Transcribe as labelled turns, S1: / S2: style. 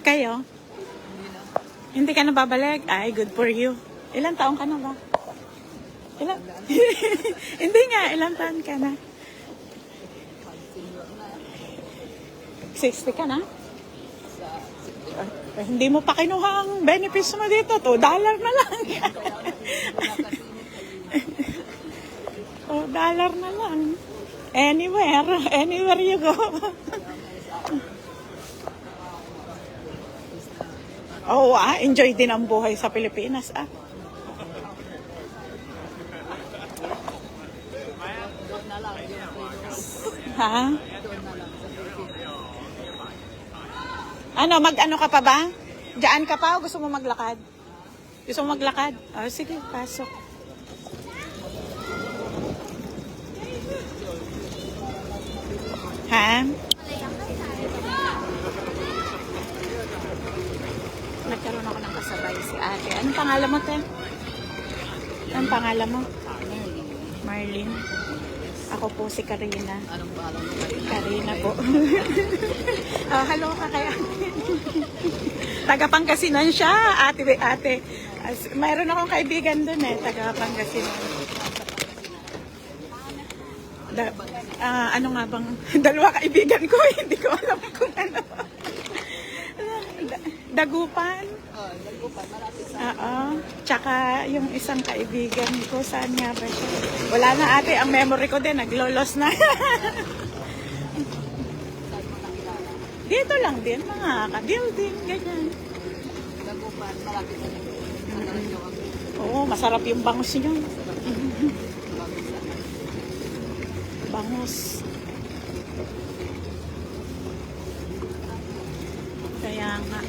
S1: Kayo? Hindi ka na babalik? Ay, good for you. Ilang taon ka na ba? Ilang? Hindi nga, ilang taon ka na? 60 ka na? Hindi mo pa kinuha ang benefits mo dito. $2 na lang. $2 na lang. Anywhere you go. Oh, enjoy din ang buhay sa Pilipinas, Ha? Ano, mag-ano ka pa ba? Diyan ka pa o gusto mo maglakad? Gusto mo maglakad? Oh, sige, pasok. Ha? Nagkaroon ako ng kasabay si ate. Anong pangalan mo, te? Anong pangalan mo? Marlene. Ako po si Karina.
S2: Anong pangalan mo?
S1: Karina po. Hello ka kaya. Taga Pangasinan siya, ate. Mayroon akong kaibigan doon taga Pangasinan. Ano nga bang, dalawa kaibigan ko, hindi ko alam kung ano. Dagupan.
S2: Dagupan, malapit sa...
S1: Oo. Tsaka yung isang kaibigan ko, saan nga ba siya? Wala na ate, ang memory ko din, naglolos na. Dito lang din, mga ka-building, ganyan.
S2: Dagupan, malapit sa...
S1: Oo, masarap yung bangus niyo. Bangus. Kaya nga.